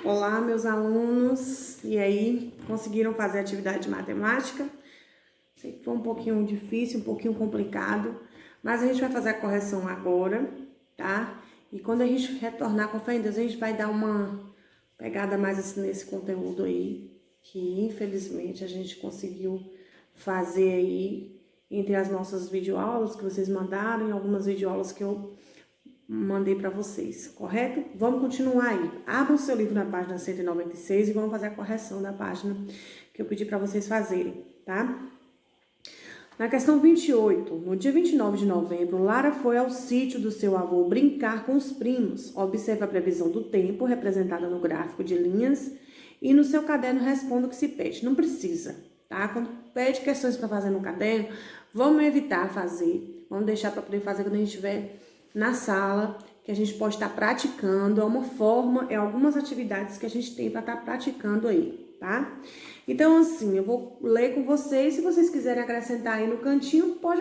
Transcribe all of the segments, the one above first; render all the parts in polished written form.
Olá, meus alunos. E aí, conseguiram fazer a atividade de matemática? Sei que foi um pouquinho difícil, um pouquinho complicado, mas a gente vai fazer a correção agora, tá? E quando a gente retornar com fé em Deus, a gente vai dar uma pegada mais assim nesse conteúdo aí, que infelizmente a gente conseguiu fazer aí entre as nossas videoaulas que vocês mandaram e algumas videoaulas que eu mandei para vocês, correto? Vamos continuar aí. Abra o seu livro na página 196 e vamos fazer a correção da página que eu pedi para vocês fazerem, tá? Na questão 28, no dia 29 de novembro, Lara foi ao sítio do seu avô brincar com os primos. Observe a previsão do tempo, representada no gráfico de linhas, e no seu caderno responda o que se pede. Não precisa, tá? Quando pede questões para fazer no caderno, vamos evitar fazer. Vamos deixar para poder fazer quando a gente estiver na sala, que a gente pode estar praticando. É uma forma, é algumas atividades que a gente tem para estar praticando aí, tá? Então, assim, eu vou ler com vocês. Se vocês quiserem acrescentar aí no cantinho, pode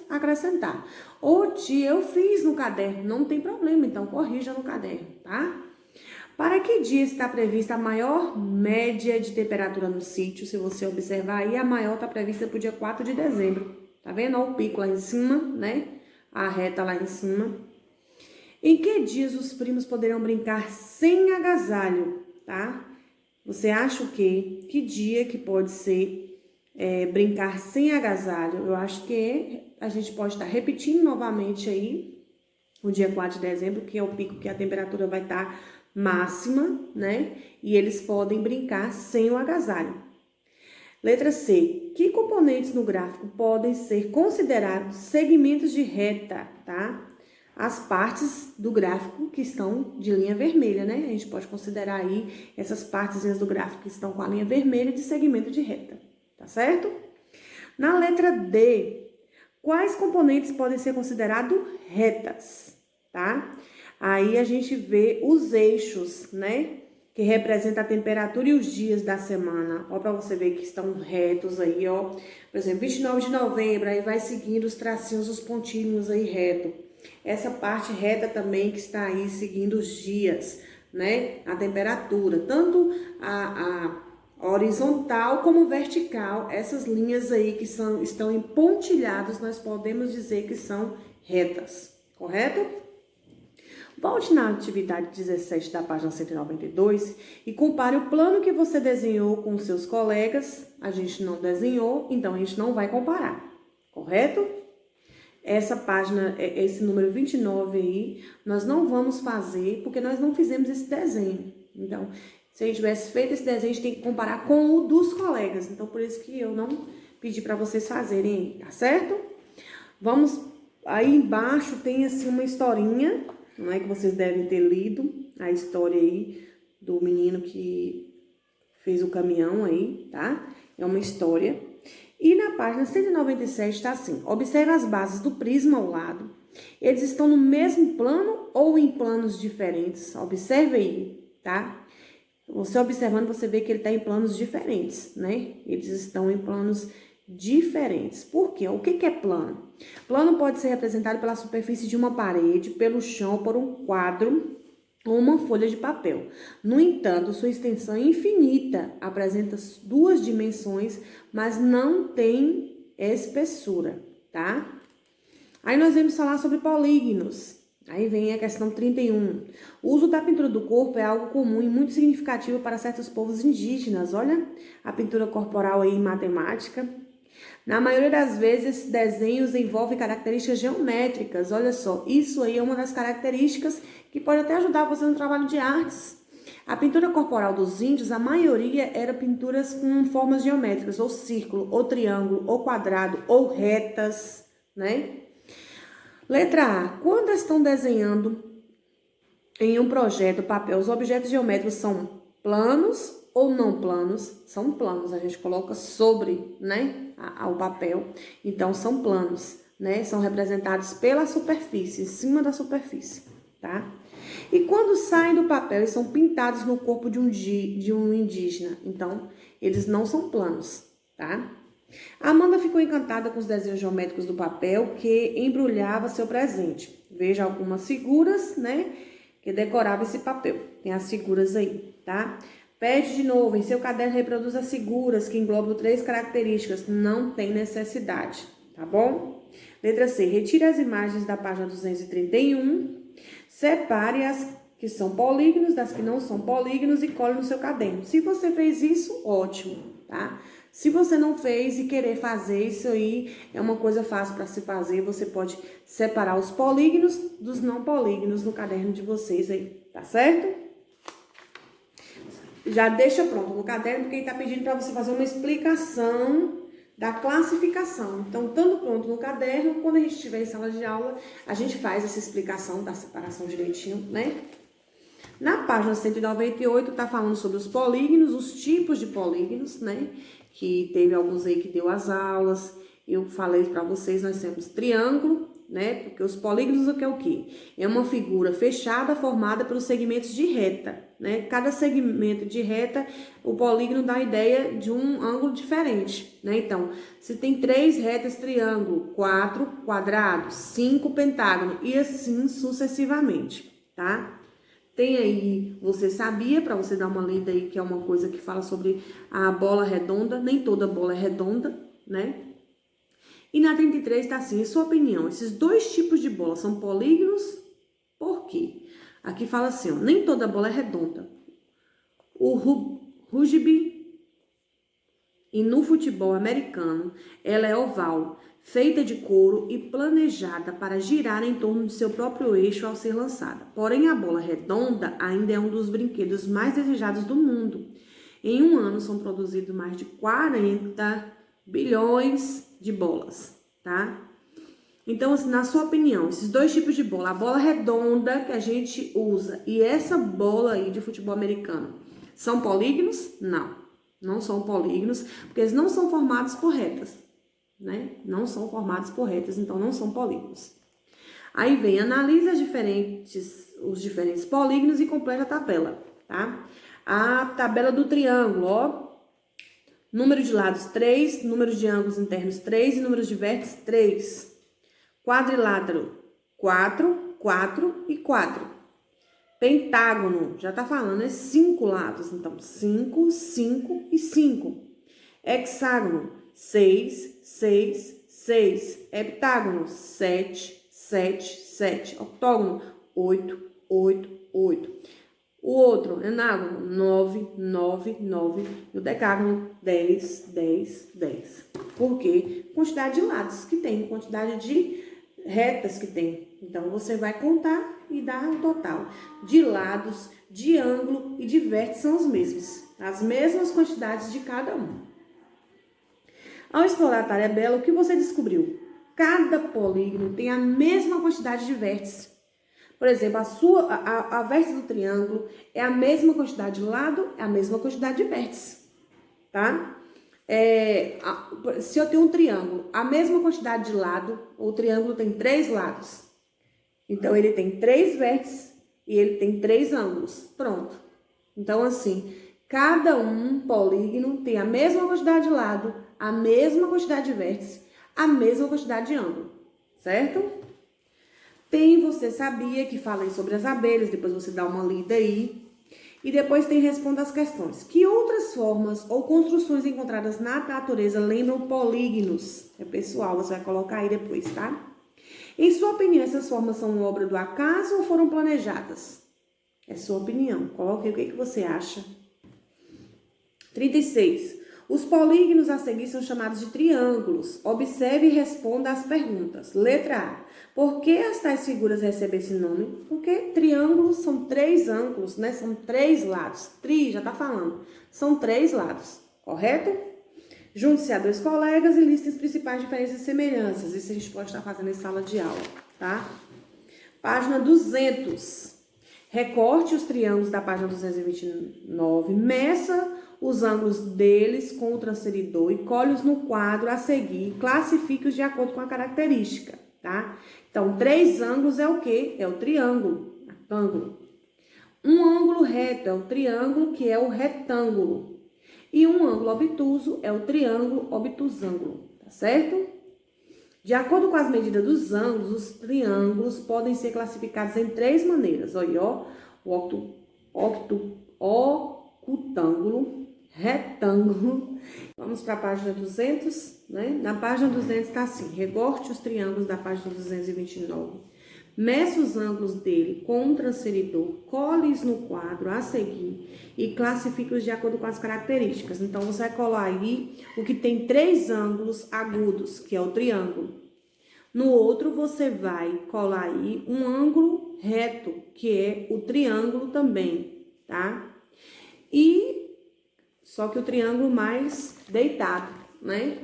acrescentar. Ou eu fiz no caderno, não tem problema, então corrija no caderno, tá? Para que dia está prevista a maior média de temperatura no sítio? Se você observar aí, a maior está prevista para o dia 4 de dezembro. Tá vendo? Olha o pico lá em cima, né? A reta lá em cima. Em que dias os primos poderão brincar sem agasalho, tá? Você acha o quê? Que dia que pode ser brincar sem agasalho? Eu acho que a gente pode estar repetindo novamente aí o dia 4 de dezembro, que é o pico que a temperatura vai estar máxima, né? E eles podem brincar sem o agasalho. Letra C. Que componentes no gráfico podem ser considerados segmentos de reta, tá? As partes do gráfico que estão de linha vermelha, né? A gente pode considerar aí essas partezinhas do gráfico que estão com a linha vermelha de segmento de reta, tá certo? Na letra D, quais componentes podem ser considerados retas, tá? Aí a gente vê os eixos, né? Que representa a temperatura e os dias da semana. Ó, para você ver que estão retos aí, ó. Por exemplo, 29 de novembro, aí vai seguindo os tracinhos, os pontinhos aí reto. Essa parte reta também que está aí seguindo os dias, né? A temperatura, tanto a horizontal como vertical, essas linhas aí que estão empontilhadas, nós podemos dizer que são retas, correto? Volte na atividade 17 da página 192 e compare o plano que você desenhou com os seus colegas. A gente não desenhou, então a gente não vai comparar, correto? Essa página, esse número 29 aí, nós não vamos fazer porque nós não fizemos esse desenho. Então, se a gente tivesse feito esse desenho, a gente tem que comparar com o dos colegas. Então, por isso que eu não pedi para vocês fazerem aí, tá certo? Vamos, aí embaixo tem assim uma historinha, não é, que vocês devem ter lido, a história aí do menino que fez o caminhão aí, tá? É uma história. E na página 197 está assim: observe as bases do prisma ao lado. Eles estão no mesmo plano ou em planos diferentes? Observe aí, tá? Você observando, você vê que ele está em planos diferentes, né? Eles estão em planos diferentes. Por quê? O que é plano? Plano pode ser representado pela superfície de uma parede, pelo chão, por um quadro ou uma folha de papel. No entanto, sua extensão é infinita, apresenta duas dimensões, mas não tem espessura, tá? Aí nós vamos falar sobre polígonos. Aí vem a questão 31. O uso da pintura do corpo é algo comum e muito significativo para certos povos indígenas. Olha a pintura corporal aí em matemática. Na maioria das vezes, esses desenhos envolvem características geométricas. Olha só, isso aí é uma das características que pode até ajudar você no trabalho de artes. A pintura corporal dos índios, a maioria era pinturas com formas geométricas, ou círculo, ou triângulo, ou quadrado, ou retas, né? Letra A. Quando estão desenhando em um projeto papel, os objetos geométricos são planos ou não planos? São planos, a gente coloca sobre, né, o papel. Então, são planos, né? São representados pela superfície, em cima da superfície, tá? E quando saem do papel e são pintados no corpo de um indígena, então, eles não são planos, tá? A Amanda ficou encantada com os desenhos geométricos do papel que embrulhava seu presente. Veja algumas figuras, né, que decoravam esse papel. tem as figuras aí, tá? Pede de novo, em seu caderno reproduza as figuras que englobam 3 características. Não tem necessidade, tá bom? Letra C, retire as imagens da página 231, separe as que são polígonos das que não são polígonos e cole no seu caderno. Se você fez isso, ótimo, tá? Se você não fez e querer fazer isso aí, é uma coisa fácil para se fazer. Você pode separar os polígonos dos não polígonos no caderno de vocês aí, tá certo? Já deixa pronto no caderno, porque ele tá pedindo para você fazer uma explicação da classificação. Então, estando pronto no caderno, quando a gente estiver em sala de aula, a gente faz essa explicação da separação direitinho, né? Na página 198, tá falando sobre os polígonos, os tipos de polígonos, né? Que teve alguns aí que deu as aulas. Eu falei para vocês, nós temos triângulo, né? Porque os polígonos o que é o quê? É uma figura fechada formada pelos segmentos de reta, né? Cada segmento de reta, o polígono dá a ideia de um ângulo diferente, né? Então, se tem 3 retas triângulo, 4 quadrados, 5 pentágono e assim sucessivamente, tá? Tem aí, você sabia, para você dar uma lida aí, que é uma coisa que fala sobre a bola redonda, nem toda bola é redonda, né? E na 33 tá assim, em sua opinião, esses 2 tipos de bola são polígonos, por quê? Aqui fala assim, ó, nem toda bola é redonda. O rugby e no futebol americano, ela é oval, feita de couro e planejada para girar em torno de seu próprio eixo ao ser lançada. Porém, a bola redonda ainda é um dos brinquedos mais desejados do mundo. Em um ano, são produzidos mais de 40 bilhões de bolas, tá? Então, assim, na sua opinião, esses 2 tipos de bola, a bola redonda que a gente usa e essa bola aí de futebol americano, são polígonos? Não, não são polígonos, porque eles não são formados por retas, né? Não são formados por retas, então não são polígonos. Aí vem, analisa os diferentes polígonos e completa a tabela, tá? A tabela do triângulo, ó. Número de lados 3, número de ângulos internos 3 e número de vértices 3. Quadrilátero 4, 4 e 4. Pentágono, já tá falando, é 5 lados, então 5, 5 e 5. Hexágono 6, 6, 6. Heptágono 7, 7, 7. Octógono 8, 8, 8. O outro, enágono, 9, 9, 9. E o decágono, 10, 10, 10. Por quê? Quantidade de lados que tem, quantidade de retas que tem. Então, você vai contar e dar o total. De lados, de ângulo e de vértice são os mesmos. As mesmas quantidades de cada um. Ao explorar a tabela, o que você descobriu? Cada polígono tem a mesma quantidade de vértices. Por exemplo, a vértice do triângulo é a mesma quantidade de lado, é a mesma quantidade de vértice, tá? Se eu tenho um triângulo, a mesma quantidade de lado, o triângulo tem 3 lados. Então, ele tem 3 vértices e ele tem 3 ângulos. Pronto. Então, assim, cada polígono tem a mesma quantidade de lado, a mesma quantidade de vértice, a mesma quantidade de ângulo, certo? Tem Você Sabia, que fala aí sobre as abelhas, depois você dá uma lida aí. E depois tem Responda as questões. Que outras formas ou construções encontradas na natureza lembram polígonos? É pessoal, você vai colocar aí depois, tá? Em sua opinião, essas formas são obra do acaso ou foram planejadas? É sua opinião. Coloque aí o que você acha. 36. Os polígonos a seguir são chamados de triângulos. Observe e responda às perguntas. Letra A. Por que as tais figuras recebem esse nome? Porque triângulos são 3 ângulos, né? São 3 lados. Já tá falando. São 3 lados, correto? Junte-se a 2 colegas e liste as principais diferenças e semelhanças. Isso a gente pode estar fazendo em sala de aula, tá? Página 200. Recorte os triângulos da página 229. Meça os ângulos deles com o transferidor e colhe-os no quadro a seguir. Classifique-os de acordo com a característica, tá? Então, 3 ângulos é o quê? É o triângulo. Ângulo. Um ângulo reto é o triângulo, que é o retângulo. E um ângulo obtuso é o triângulo obtusângulo, tá certo? De acordo com as medidas dos ângulos, os triângulos podem ser classificados em 3 maneiras. Olha, ó, o ocutângulo, retângulo. Vamos para a página 200, né? Na página 200 está assim: recorte os triângulos da página 229. Meça os ângulos dele com um transferidor, cole-os no quadro a seguir e classifique-os de acordo com as características. Então, você vai colar aí o que tem 3 ângulos agudos, que é o triângulo. No outro, você vai colar aí um ângulo reto, que é o triângulo também, tá? Só que o triângulo mais deitado, né?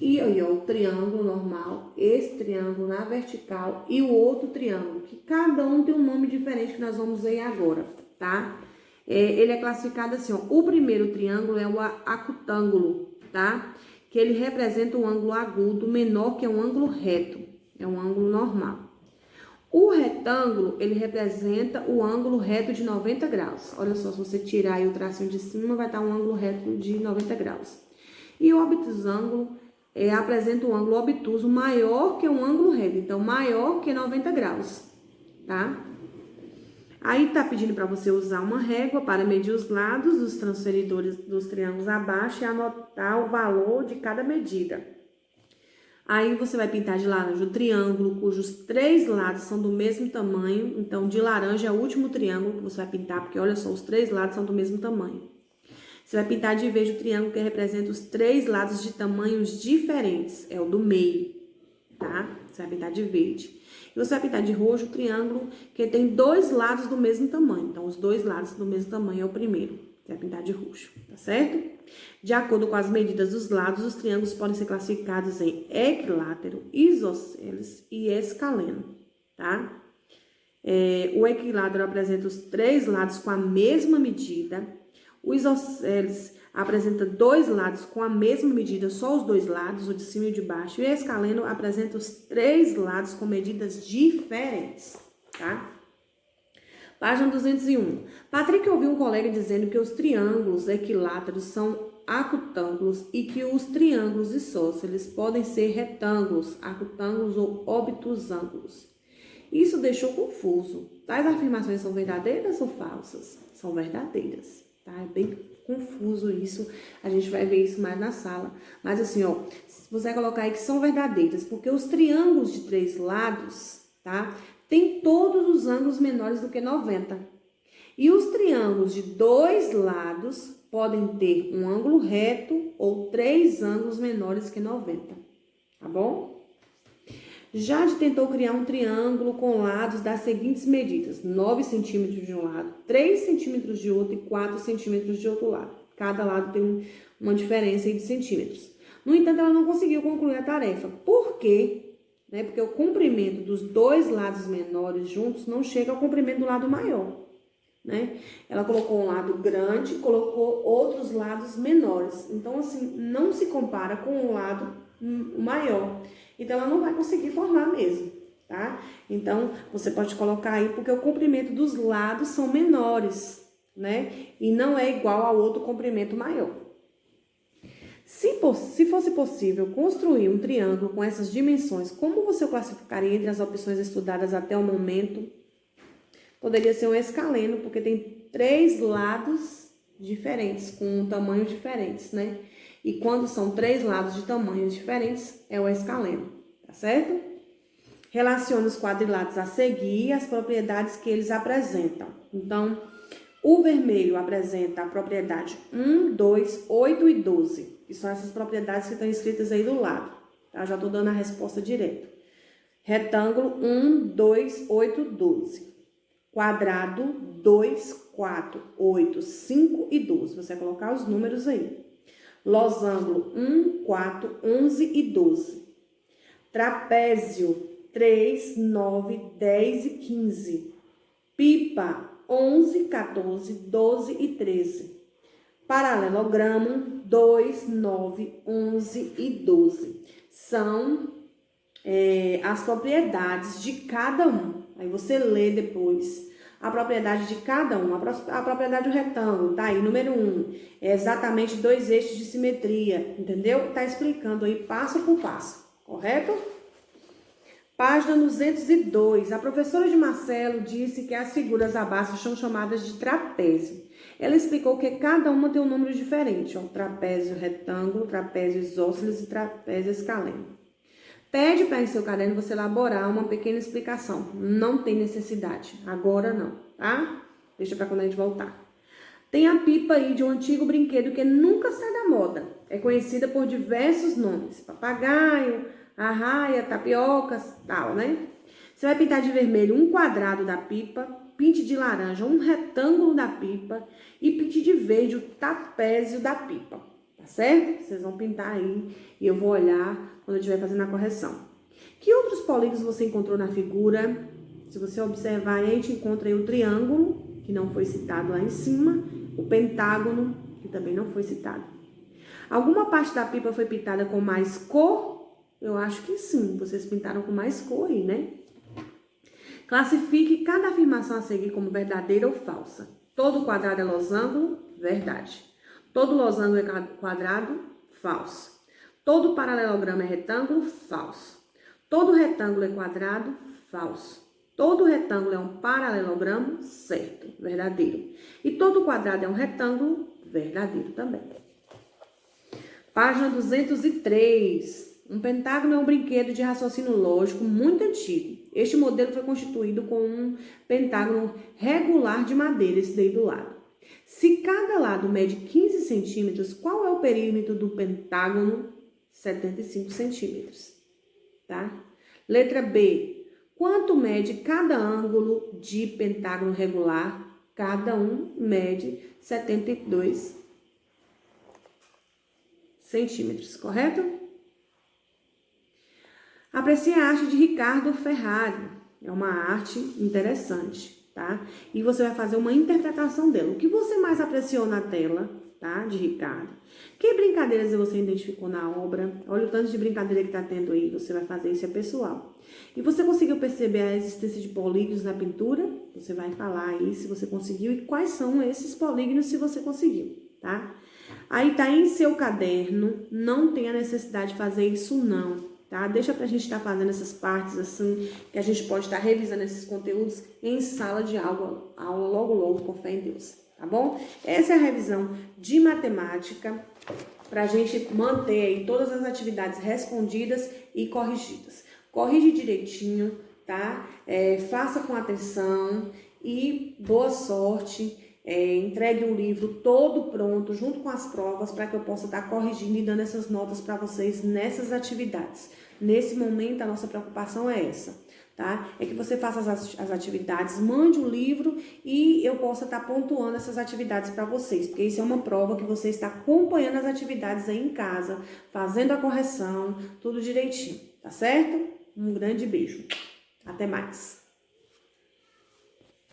E aí, ó, o triângulo normal, esse triângulo na vertical e o outro triângulo, que cada um tem um nome diferente que nós vamos ver agora, tá? Ele é classificado assim, ó. O primeiro triângulo é o acutângulo, tá? Que ele representa um ângulo agudo menor que um ângulo reto, é um ângulo normal. O retângulo, ele representa o ângulo reto de 90 graus. Olha só, se você tirar aí o tracinho de cima, vai estar um ângulo reto de 90 graus. E o obtusângulo apresenta um ângulo obtuso maior que um ângulo reto, então maior que 90 graus, tá? Aí tá pedindo para você usar uma régua para medir os lados dos transferidores dos triângulos abaixo e anotar o valor de cada medida. Aí você vai pintar de laranja o triângulo cujos 3 lados são do mesmo tamanho. Então, de laranja é o último triângulo que você vai pintar, porque olha só, os 3 lados são do mesmo tamanho. Você vai pintar de verde o triângulo que representa os 3 lados de tamanhos diferentes, é o do meio, tá? Você vai pintar de verde. E você vai pintar de roxo o triângulo que tem 2 lados do mesmo tamanho. Então, os 2 lados do mesmo tamanho é o primeiro. Você vai pintar de roxo, tá certo? De acordo com as medidas dos lados, os triângulos podem ser classificados em equilátero, isósceles e escaleno, tá? O equilátero apresenta os 3 lados com a mesma medida. O isósceles apresenta 2 lados com a mesma medida, só os 2 lados, o de cima e o de baixo. E o escaleno apresenta os 3 lados com medidas diferentes, tá? Página 201. Patrick ouviu um colega dizendo que os triângulos equiláteros são acutângulos e que os triângulos isósceles podem ser retângulos, acutângulos ou obtusângulos. Isso deixou confuso. Tais afirmações são verdadeiras ou falsas? São verdadeiras, tá? É bem confuso isso. A gente vai ver isso mais na sala. Mas assim, ó, você vai colocar aí que são verdadeiras, porque os triângulos de 3 lados, tá? Tem todos os ângulos menores do que 90. E os triângulos de 2 lados podem ter um ângulo reto ou 3 ângulos menores que 90. Tá bom? Jade tentou criar um triângulo com lados das seguintes medidas: 9 centímetros de um lado, 3 centímetros de outro e 4 centímetros de outro lado. Cada lado tem uma diferença aí de centímetros. No entanto, ela não conseguiu concluir a tarefa. Por quê? Porque o comprimento dos 2 lados menores juntos não chega ao comprimento do lado maior, né? Ela colocou um lado grande, colocou outros lados menores. Então, assim, não se compara com o lado maior. Então, ela não vai conseguir formar mesmo, tá? Então, você pode colocar aí, porque o comprimento dos lados são menores, né? E não é igual ao outro comprimento maior. Se fosse possível construir um triângulo com essas dimensões, como você classificaria entre as opções estudadas até o momento? Poderia ser um escaleno, porque tem 3 lados diferentes, com tamanhos diferentes, né? E quando são 3 lados de tamanhos diferentes, é o escaleno, tá certo? Relacione os quadrilados a seguir e as propriedades que eles apresentam. Então, o vermelho apresenta a propriedade 1, 2, 8 e 12. Que são essas propriedades que estão escritas aí do lado, tá? Já tô dando a resposta direto. Retângulo 1, 2, 8, 12. Quadrado 2, 4, 8, 5 e 12. Você vai colocar os números aí. Losango 1, 4, 11 e 12. Trapézio 3, 9, 10 e 15. Pipa 11, 14, 12 e 13. Paralelogramo 2, 9, 11 e 12. São as propriedades de cada um. Aí você lê depois a propriedade de cada um. A propriedade do retângulo, tá aí, número 1. É exatamente 2 eixos de simetria, entendeu? Tá explicando aí passo por passo, correto? Página 202. A professora de Marcelo disse que as figuras abaixo são chamadas de trapézio. Ela explicou que cada uma tem um número diferente, ó, trapézio retângulo, trapézio isósceles e trapézio escaleno. Pede para em seu caderno você elaborar uma pequena explicação. Não tem necessidade, agora não, tá? Deixa para quando a gente voltar. Tem a pipa aí de um antigo brinquedo que nunca sai da moda. É conhecida por diversos nomes, papagaio, arraia, tapiocas, tal, né? Você vai pintar de vermelho um quadrado da pipa, pinte de laranja um retângulo da pipa e pinte de verde o trapézio da pipa, tá certo? Vocês vão pintar aí e eu vou olhar quando eu estiver fazendo a correção. Que outros polígonos você encontrou na figura? Se você observar, a gente encontra aí o triângulo, que não foi citado lá em cima, o pentágono, que também não foi citado. Alguma parte da pipa foi pintada com mais cor? Eu acho que sim, vocês pintaram com mais cor aí, né? Classifique cada afirmação a seguir como verdadeira ou falsa. Todo quadrado é losango? Verdade. Todo losango é quadrado? Falso. Todo paralelogramo é retângulo? Falso. Todo retângulo é quadrado? Falso. Todo retângulo é um paralelogramo? Certo, verdadeiro. E todo quadrado é um retângulo? Verdadeiro também. Página 203. Um pentágono é um brinquedo de raciocínio lógico muito antigo. Este modelo foi constituído com um pentágono regular de madeira, esse daí do lado. Se cada lado mede 15 centímetros, qual é o perímetro do pentágono? 75 centímetros, tá? Letra B. Quanto mede cada ângulo de pentágono regular? Cada um mede 72 centímetros, correto? Aprecie a arte de Ricardo Ferrari. É uma arte interessante, tá? E você vai fazer uma interpretação dela. O que você mais apreciou na tela, tá? De Ricardo. Que brincadeiras você identificou na obra? Olha o tanto de brincadeira que tá tendo aí. Você vai fazer isso, é pessoal. E você conseguiu perceber a existência de polígonos na pintura? Você vai falar aí se você conseguiu e quais são esses polígonos se você conseguiu, tá? Aí tá em seu caderno. Não tem a necessidade de fazer isso, não. Tá? Deixa pra gente estar fazendo essas partes assim, que a gente pode estar revisando esses conteúdos em sala de aula logo, com fé em Deus, tá bom? Essa é a revisão de matemática, pra gente manter aí todas as atividades respondidas e corrigidas. Corrige direitinho, tá? Faça com atenção e boa sorte. Entregue o livro todo pronto, junto com as provas, para que eu possa estar corrigindo e dando essas notas para vocês nessas atividades. Nesse momento, a nossa preocupação é essa, tá? É que você faça as atividades, mande o livro e eu possa estar pontuando essas atividades para vocês, porque isso é uma prova que você está acompanhando as atividades aí em casa, fazendo a correção, tudo direitinho, tá certo? Um grande beijo. Até mais.